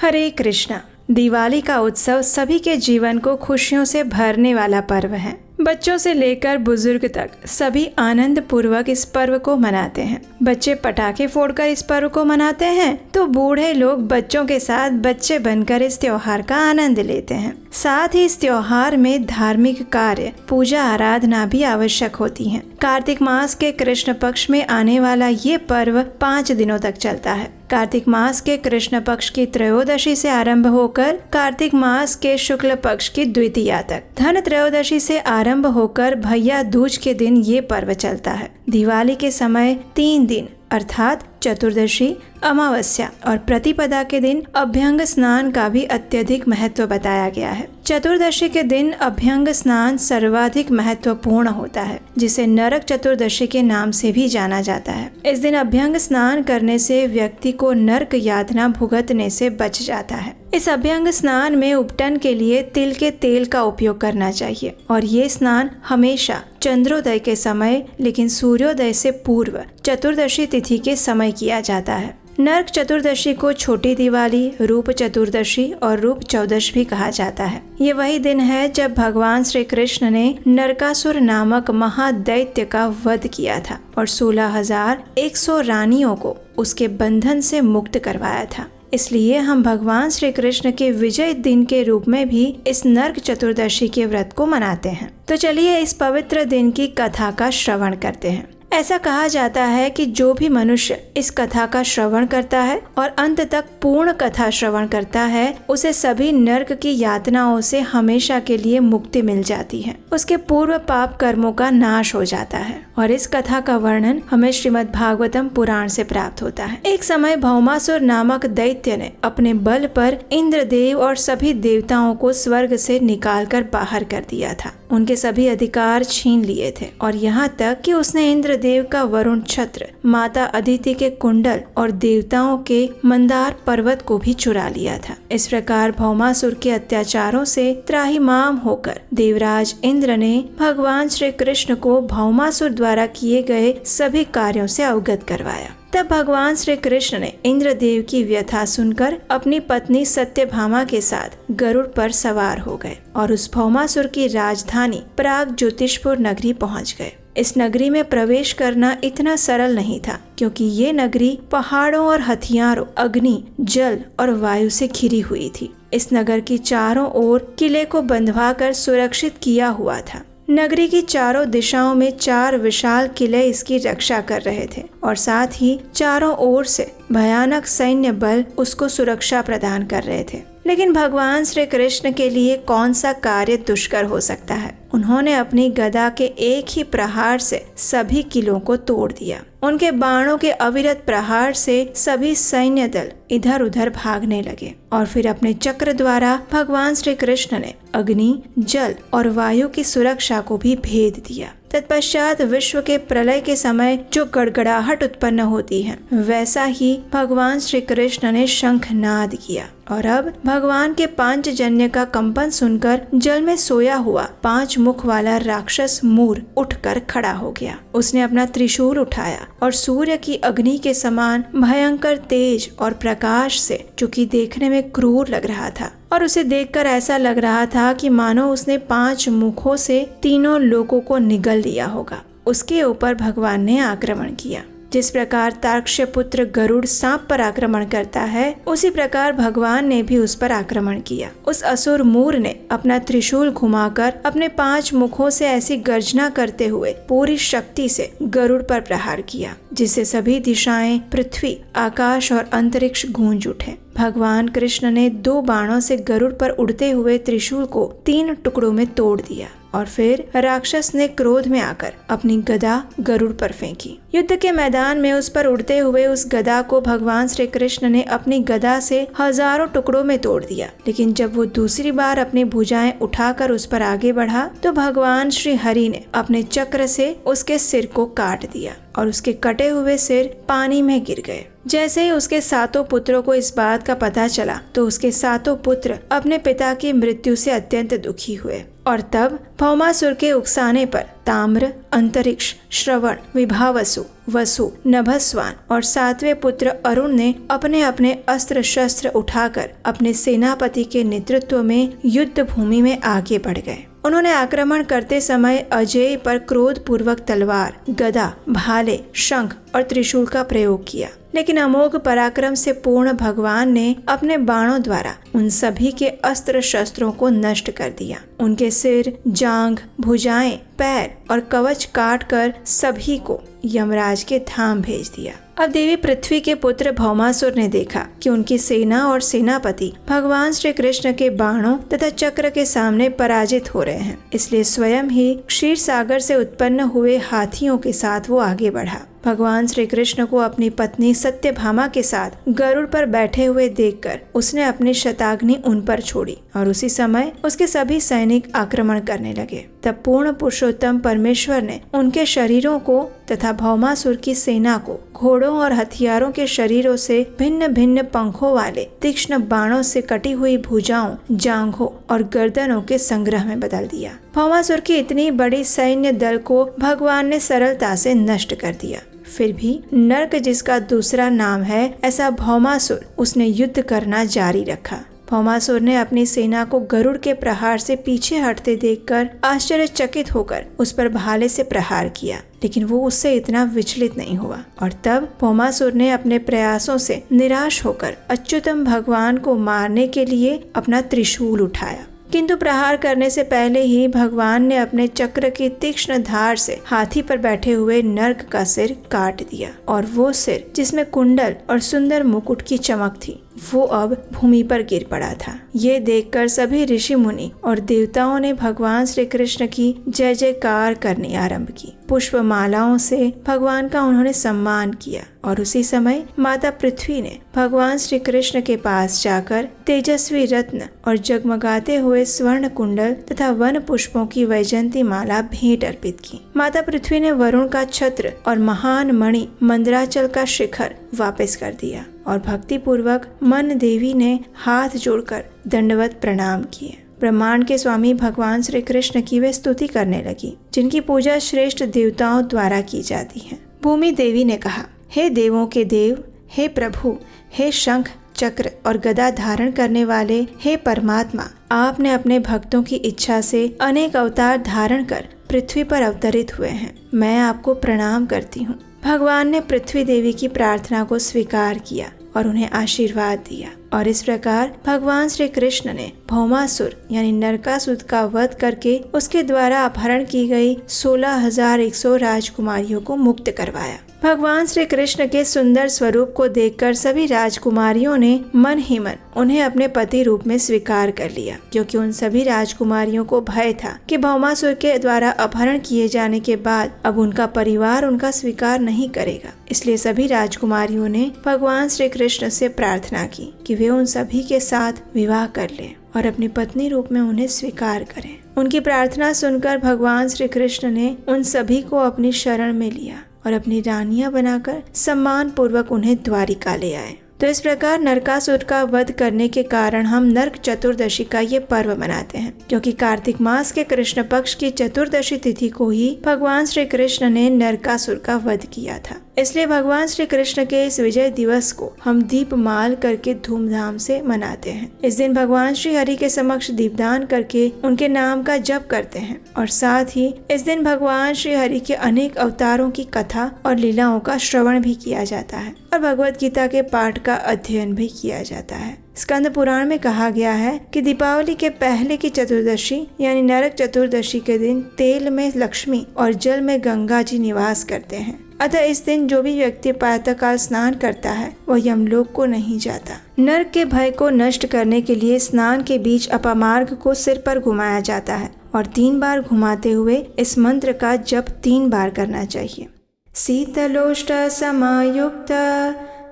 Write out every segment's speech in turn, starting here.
हरे कृष्णा। दिवाली का उत्सव सभी के जीवन को खुशियों से भरने वाला पर्व है। बच्चों से लेकर बुजुर्ग तक सभी आनंद पूर्वक इस पर्व को मनाते हैं। बच्चे पटाखे फोड़कर इस पर्व को मनाते हैं तो बूढ़े लोग बच्चों के साथ बच्चे बनकर इस त्योहार का आनंद लेते हैं। साथ ही इस त्योहार में धार्मिक कार्य, पूजा आराधना भी आवश्यक होती है। कार्तिक मास के कृष्ण पक्ष में आने वाला ये पर्व 5 दिनों तक चलता है। कार्तिक मास के कृष्ण पक्ष की त्रयोदशी से आरंभ होकर कार्तिक मास के शुक्ल पक्ष की द्वितीया तक। धन त्रयोदशी से आरंभ होकर भैया दूज के दिन ये पर्व चलता है। दिवाली के समय 3 दिन अर्थात चतुर्दशी, अमावस्या और प्रतिपदा के दिन अभ्यंग स्नान का भी अत्यधिक महत्व बताया गया है। चतुर्दशी के दिन अभ्यंग स्नान सर्वाधिक महत्वपूर्ण होता है, जिसे नरक चतुर्दशी के नाम से भी जाना जाता है। इस दिन अभ्यंग स्नान करने से व्यक्ति को नरक यातना भुगतने से बच जाता है। इस अभ्यंग स्नान में उपटन के लिए तिल के तेल का उपयोग करना चाहिए और ये स्नान हमेशा चंद्रोदय के समय, लेकिन सूर्योदय से पूर्व चतुर्दशी तिथि के समय किया जाता है। नरक चतुर्दशी को छोटी दिवाली, रूप चतुर्दशी और रूप चौदश भी कहा जाता है। ये वही दिन है जब भगवान श्री कृष्ण ने नरकासुर नामक महादैत्य का वध किया था और 16,100 रानियों को उसके बंधन से मुक्त करवाया था। इसलिए हम भगवान श्री कृष्ण के विजय दिन के रूप में भी इस नरक चतुर्दशी के व्रत को मनाते हैं। तो चलिए इस पवित्र दिन की कथा का श्रवण करते हैं। ऐसा कहा जाता है कि जो भी मनुष्य इस कथा का श्रवण करता है और अंत तक पूर्ण कथा श्रवण करता है, उसे सभी नरक की यातनाओं से हमेशा के लिए मुक्ति मिल जाती है। उसके पूर्व पाप कर्मों का नाश हो जाता है और इस कथा का वर्णन हमें श्रीमद् भागवतम पुराण से प्राप्त होता है। एक समय भौमासुर नामक दैत्य ने अपने बल पर इंद्रदेव और सभी देवताओं को स्वर्ग से निकालकर बाहर कर दिया था। उनके सभी अधिकार छीन लिए थे और यहाँ तक कि उसने इंद्रदेव का वरुण छत्र, माता अदिति के कुंडल और देवताओं के मंदार पर्वत को भी चुरा लिया था। इस प्रकार भौमासुर के अत्याचारों से त्राहिमाम होकर देवराज इंद्र ने भगवान श्री कृष्ण को भौमासुर द्वारा किए गए सभी कार्यों से अवगत करवाया। तब भगवान श्री कृष्ण ने इंद्रदेव की व्यथा सुनकर अपनी पत्नी सत्यभामा के साथ गरुड़ पर सवार हो गए और उस भौमासुर की राजधानी प्राग ज्योतिषपुर नगरी पहुंच गए। इस नगरी में प्रवेश करना इतना सरल नहीं था, क्योंकि ये नगरी पहाड़ों और हथियारों, अग्नि, जल और वायु से घिरी हुई थी। इस नगर की चारों ओर किले को बंधवाकर सुरक्षित किया हुआ था। नगरी की चारों दिशाओं में 4 विशाल किले इसकी रक्षा कर रहे थे और साथ ही चारों ओर से भयानक सैन्य बल उसको सुरक्षा प्रदान कर रहे थे। लेकिन भगवान श्री कृष्ण के लिए कौन सा कार्य दुष्कर हो सकता है। उन्होंने अपनी गदा के एक ही प्रहार से सभी किलों को तोड़ दिया। उनके बाणों के अविरत प्रहार से सभी सैन्य दल इधर उधर भागने लगे और फिर अपने चक्र द्वारा भगवान श्री कृष्ण ने अग्नि, जल और वायु की सुरक्षा को भी भेद दिया। तत्पश्चात विश्व के प्रलय के समय जो गड़गड़ाहट उत्पन्न होती है, वैसा ही भगवान श्री कृष्ण ने शंखनाद किया और अब भगवान के पांचजन्य का कंपन सुनकर जल में सोया हुआ 5 मुख वाला राक्षस मूर उठकर खड़ा हो गया। उसने अपना त्रिशूल उठाया और सूर्य की अग्नि के समान भयंकर तेज और प्रकाश से, जो कि देखने में क्रूर लग रहा था और उसे देखकर ऐसा लग रहा था कि मानो उसने 5 मुखों से तीनों लोगों को निगल लिया होगा, उसके ऊपर भगवान ने आक्रमण किया। जिस प्रकार तार्क्ष्य पुत्र गरुड़ सांप पर आक्रमण करता है, उसी प्रकार भगवान ने भी उस पर आक्रमण किया। उस असुर मूर ने अपना त्रिशूल घुमाकर अपने 5 मुखों से ऐसी गर्जना करते हुए पूरी शक्ति से गरुड़ पर प्रहार किया, जिससे सभी दिशाएं, पृथ्वी, आकाश और अंतरिक्ष गूंज उठे। भगवान कृष्ण ने 2 बाणों से गरुड़ पर उड़ते हुए त्रिशूल को 3 टुकड़ों में तोड़ दिया और फिर राक्षस ने क्रोध में आकर अपनी गदा गरुड़ पर फेंकी। युद्ध के मैदान में उस पर उड़ते हुए उस गदा को भगवान श्री कृष्ण ने अपनी गदा से हजारों टुकड़ों में तोड़ दिया। लेकिन जब वो दूसरी बार अपनी भुजाएं उठाकर उस पर आगे बढ़ा तो भगवान श्री हरि ने अपने चक्र से उसके सिर को काट दिया और उसके कटे हुए सिर पानी में गिर गए। जैसे ही उसके 7 पुत्रों को इस बात का पता चला तो उसके 7 पुत्र अपने पिता की मृत्यु से अत्यंत दुखी हुए और तब भौमासुर के उकसाने पर ताम्र, अंतरिक्ष, श्रवण, विभावसु, वसु, नभस्वान और 7वें पुत्र अरुण ने अपने अपने अस्त्र शस्त्र उठाकर अपने सेनापति के नेतृत्व में युद्ध भूमि में आगे बढ़ गए। उन्होंने आक्रमण करते समय अजेय पर क्रोध पूर्वक तलवार, गदा, भाले, शंख और त्रिशूल का प्रयोग किया, लेकिन अमोघ पराक्रम से पूर्ण भगवान ने अपने बाणों द्वारा उन सभी के अस्त्र शस्त्रों को नष्ट कर दिया। उनके सिर, जांघ, भुजाएं, पैर और कवच काट कर सभी को यमराज के धाम भेज दिया। अब देवी पृथ्वी के पुत्र भौमासुर ने देखा कि उनकी सेना और सेनापति भगवान श्री कृष्ण के बाणों तथा चक्र के सामने पराजित हो रहे हैं, इसलिए स्वयं ही क्षीर सागर से उत्पन्न हुए हाथियों के साथ वो आगे बढ़ा। भगवान श्री कृष्ण को अपनी पत्नी सत्यभामा के साथ गरुड़ पर बैठे हुए देखकर उसने अपनी शताग्नि उन पर छोड़ी और उसी समय उसके सभी सैनिक आक्रमण करने लगे। तब पूर्ण पुरुषोत्तम परमेश्वर ने उनके शरीरों को तथा भौमासुर की सेना को घोड़ों और हथियारों के शरीरों से भिन्न भिन्न पंखों वाले तीक्ष्ण बाणों से कटी हुई भुजाओं, जांघों और गर्दनों के संग्रह में बदल दिया। भौमासुर की इतनी बड़ी सैन्य दल को भगवान ने सरलता से नष्ट कर दिया। फिर भी नर्क, जिसका दूसरा नाम है, ऐसा भौमासुर, उसने युद्ध करना जारी रखा। भौमासुर ने अपनी सेना को गरुड़ के प्रहार से पीछे हटते देखकर आश्चर्यचकित होकर उस पर भाले से प्रहार किया, लेकिन वो उससे इतना विचलित नहीं हुआ। और तब भौमासुर ने अपने प्रयासों से निराश होकर अच्युतम भगवान को मारने के लिए अपना त्रिशूल उठाया, किंतु प्रहार करने से पहले ही भगवान ने अपने चक्र की तीक्ष्ण धार से हाथी पर बैठे हुए नर्क का सिर काट दिया और वो सिर, जिसमें कुंडल और सुंदर मुकुट की चमक थी, वो अब भूमि पर गिर पड़ा था। ये देखकर सभी ऋषि मुनि और देवताओं ने भगवान श्री कृष्ण की जय जयकार करनी आरंभ की। पुष्प मालाओं से भगवान का उन्होंने सम्मान किया और उसी समय माता पृथ्वी ने भगवान श्री कृष्ण के पास जाकर तेजस्वी रत्न और जगमगाते हुए स्वर्ण कुंडल तथा वन पुष्पों की वैजयंती माला भेंट अर्पित की। माता पृथ्वी ने वरुण का छत्र और महान मणि मंदराचल का शिखर वापस कर दिया और भक्ति पूर्वक मन देवी ने हाथ जोड़कर दंडवत प्रणाम किए। ब्रह्मांड के स्वामी भगवान श्री कृष्ण की वे स्तुति करने लगी, जिनकी पूजा श्रेष्ठ देवताओं द्वारा की जाती है। भूमि देवी ने कहा, हे देवों के देव, हे प्रभु, हे शंख, चक्र और गदा धारण करने वाले, हे परमात्मा, आपने अपने भक्तों की इच्छा से अनेक अवतार धारण कर पृथ्वी पर अवतरित हुए हैं। मैं आपको प्रणाम करती हूँ। भगवान ने पृथ्वी देवी की प्रार्थना को स्वीकार किया और उन्हें आशीर्वाद दिया और इस प्रकार भगवान श्री कृष्ण ने भौमासुर यानी नरकासुर का वध करके उसके द्वारा अपहरण की गई 16,100 राजकुमारियों को मुक्त करवाया। भगवान श्री कृष्ण के सुंदर स्वरूप को देखकर सभी राजकुमारियों ने मन ही मन उन्हें अपने पति रूप में स्वीकार कर लिया, क्योंकि उन सभी राजकुमारियों को भय था कि भौमासुर के द्वारा अपहरण किए जाने के बाद अब उनका परिवार उनका स्वीकार नहीं करेगा। इसलिए सभी राजकुमारियों ने भगवान श्री कृष्ण से प्रार्थना की कि वे उन सभी के साथ विवाह कर लें और अपनी पत्नी रूप में उन्हें स्वीकार करें। उनकी प्रार्थना सुनकर भगवान श्री कृष्ण ने उन सभी को अपनी शरण में लिया और अपनी रानियां बनाकर सम्मान पूर्वक उन्हें द्वारिका ले आए। तो इस प्रकार नरकासुर का वध करने के कारण हम नरक चतुर्दशी का ये पर्व मनाते हैं, क्योंकि कार्तिक मास के कृष्ण पक्ष की चतुर्दशी तिथि को ही भगवान श्री कृष्ण ने नरकासुर का वध किया था। इसलिए भगवान श्री कृष्ण के इस विजय दिवस को हम दीपमाल करके धूमधाम से मनाते हैं। इस दिन भगवान श्री हरि के समक्ष दीपदान करके उनके नाम का जप करते हैं और साथ ही इस दिन भगवान श्री हरि के अनेक अवतारों की कथा और लीलाओं का श्रवण भी किया जाता है और भगवत गीता के पाठ का अध्ययन भी किया जाता है। स्कंद पुराण में कहा गया है कि दीपावली के पहले की चतुर्दशी यानी नरक चतुर्दशी के दिन तेल में लक्ष्मी और जल में गंगा जी निवास करते हैं। अतः इस दिन जो भी व्यक्ति प्रातःकाल स्नान करता है वह यमलोक को नहीं जाता। नरक के भय को नष्ट करने के लिए स्नान के बीच अपामार्ग को सिर पर घुमाया जाता है और 3 बार घुमाते हुए इस मंत्र का जप 3 बार करना चाहिए। शीतलोष्ट समायुक्त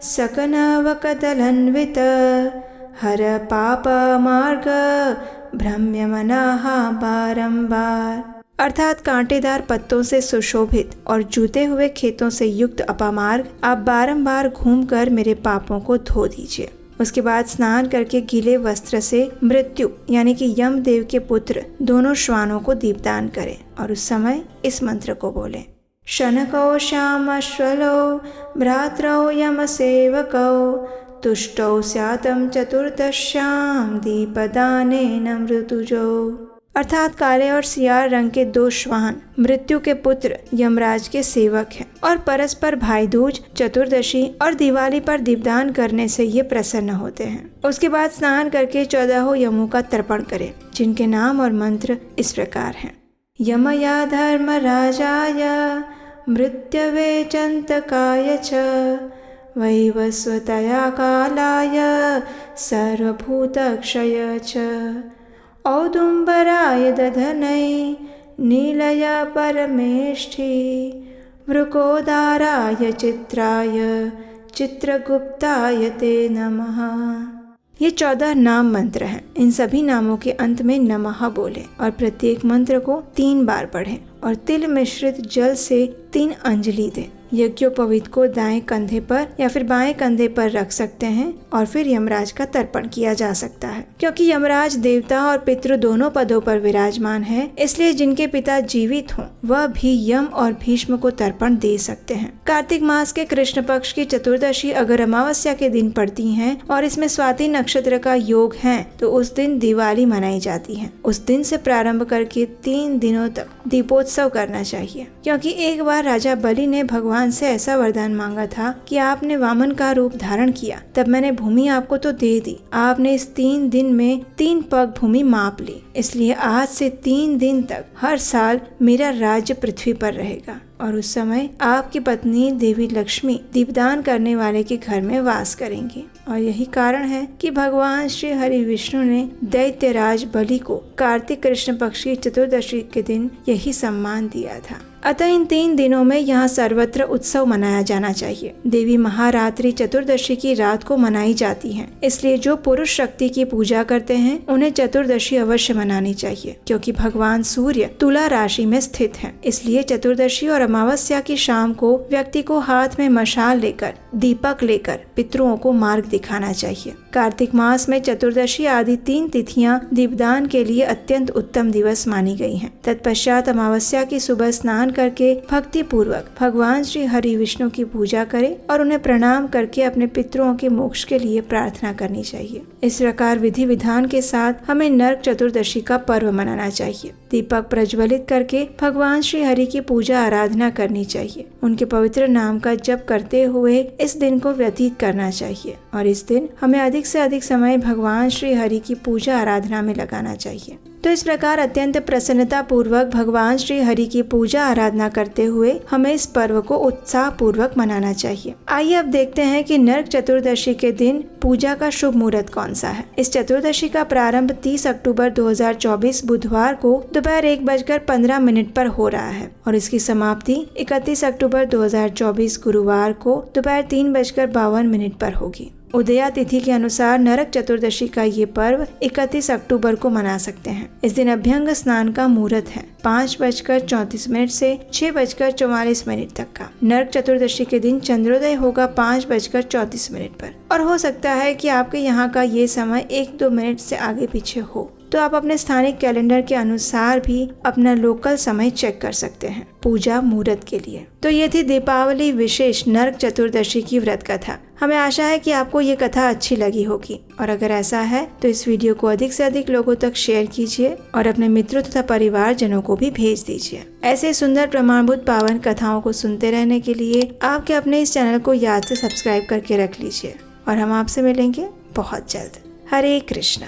सकनवकदलन्वित हर पाप मार्ग भ्रम्यमनः बारंबार, अर्थात कांटेदार पत्तों से सुशोभित और जूते हुए खेतों से युक्त अपामार्ग आप बारंबार घूमकर मेरे पापों को धो दीजिए। उसके बाद स्नान करके गीले वस्त्र से मृत्यु यानी कि यमदेव के पुत्र दोनों श्वानों को दीपदान करें और उस समय इस मंत्र को बोलें। शनकौ श्यामश्वलौ भ्रात्रौ यमसेवकौ तुष्टौ स्यातं चतुर्दश्यां दीपदानेन मृत्युजौ। अर्थात काले और सियार रंग के 2 श्वान मृत्यु के पुत्र यमराज के सेवक हैं और परस्पर भाई दूज, चतुर्दशी और दिवाली पर दीपदान करने से ये प्रसन्न होते हैं। उसके बाद स्नान करके 14 यमों का तर्पण करें, जिनके नाम और मंत्र इस प्रकार हैं। यमया धर्मराजाय मृत्यवे चंतकाय च वैवस्वतया कालाय सर्वभूतक्षय च औदुम्बराय दधनै नीलय परमेष्ठि वृकोदाराय चित्राय चित्रगुप्ताय ते नमः। ये 14 नाम मंत्र हैं। इन सभी नामों के अंत में नमः बोलें और प्रत्येक मंत्र को 3 बार पढ़ें और तिल मिश्रित जल से 3 अंजलि दें। यज्ञोपवीत को दाएं कंधे पर या फिर बाएं कंधे पर रख सकते हैं और फिर यमराज का तर्पण किया जा सकता है। क्योंकि यमराज देवता और पितृ दोनों पदों पर विराजमान है, इसलिए जिनके पिता जीवित हों वह भी यम और भीष्म को तर्पण दे सकते हैं। कार्तिक मास के कृष्ण पक्ष की चतुर्दशी अगर अमावस्या के दिन पड़ती है और इसमें स्वाति नक्षत्र का योग है तो उस दिन दिवाली मनाई जाती है। उस दिन से प्रारंभ करके 3 दिनों तक दीपोत्सव करना चाहिए। क्योंकि एक बार राजा बलि ने भगवान से ऐसा वरदान मांगा था कि आपने वामन का रूप धारण किया, तब मैंने भूमि आपको तो दे दी, आपने इस 3 दिन में 3 पग भूमि माप ली, इसलिए आज से 3 दिन तक हर साल मेरा राज्य पृथ्वी पर रहेगा। और उस समय आपकी पत्नी देवी लक्ष्मी दीपदान करने वाले के घर में वास करेंगी। और यही कारण है कि भगवान श्री हरि विष्णु ने दैत्यराज बलि को कार्तिक कृष्ण पक्ष की चतुर्दशी के दिन यही सम्मान दिया था। अतः इन 3 दिनों में यहाँ सर्वत्र उत्सव मनाया जाना चाहिए। देवी महारात्रि चतुर्दशी की रात को मनाई जाती है, इसलिए जो पुरुष शक्ति की पूजा करते हैं उन्हें चतुर्दशी अवश्य मनानी चाहिए। क्योंकि भगवान सूर्य तुला राशि में स्थित है, इसलिए चतुर्दशी और अमावस्या की शाम को व्यक्ति को हाथ में मशाल लेकर, दीपक लेकर पितरों को मार्ग दिखाना चाहिए। कार्तिक मास में चतुर्दशी आदि 3 तिथियां दीपदान के लिए अत्यंत उत्तम दिवस मानी गई हैं। तत्पश्चात अमावस्या की सुबह स्नान करके भक्ति पूर्वक भगवान श्री हरि विष्णु की पूजा करें और उन्हें प्रणाम करके अपने पितरों के मोक्ष के लिए प्रार्थना करनी चाहिए। इस प्रकार विधि विधान के साथ हमें नरक चतुर्दशी का पर्व मनाना चाहिए। दीपक प्रज्वलित करके भगवान श्री हरि की पूजा आराधना करनी चाहिए। उनके पवित्र नाम का जप करते हुए इस दिन को व्यतीत करना चाहिए और इस दिन हमें अधिक से अधिक समय भगवान श्री हरि की पूजा आराधना में लगाना चाहिए। तो इस प्रकार अत्यंत प्रसन्नता पूर्वक भगवान श्री हरि की पूजा आराधना करते हुए हमें इस पर्व को उत्साह पूर्वक मनाना चाहिए। आइए अब देखते हैं कि नरक चतुर्दशी के दिन पूजा का शुभ मुहूर्त कौन सा है। इस चतुर्दशी का प्रारंभ 30 अक्टूबर 2024 बुधवार को दोपहर 1:15 पर हो रहा है और इसकी समाप्ति 31 अक्टूबर 2024 गुरुवार को दोपहर 3:52 पर होगी। उदया तिथि के अनुसार नरक चतुर्दशी का ये पर्व 31 अक्टूबर को मना सकते हैं। इस दिन अभ्यंग स्नान का मुहूर्त है 5:34 से 6:44 तक का। नरक चतुर्दशी के दिन चंद्रोदय होगा 5:34 पर और हो सकता है कि आपके यहाँ का ये समय 1-2 मिनट से आगे पीछे हो, तो आप अपने स्थानिक कैलेंडर के अनुसार भी अपना लोकल समय चेक कर सकते हैं पूजा मुहूर्त के लिए। तो ये थी दीपावली विशेष नरक चतुर्दशी की व्रत कथा। हमें आशा है कि आपको ये कथा अच्छी लगी होगी और अगर ऐसा है तो इस वीडियो को अधिक से अधिक लोगों तक शेयर कीजिए और अपने मित्रों तथा परिवारजनों को भी भेज दीजिए। ऐसे सुंदर प्रमाणभूत पावन कथाओं को सुनते रहने के लिए आपके अपने इस चैनल को याद से सब्सक्राइब करके रख लीजिए और हम आपसे मिलेंगे बहुत जल्द। हरे कृष्णा।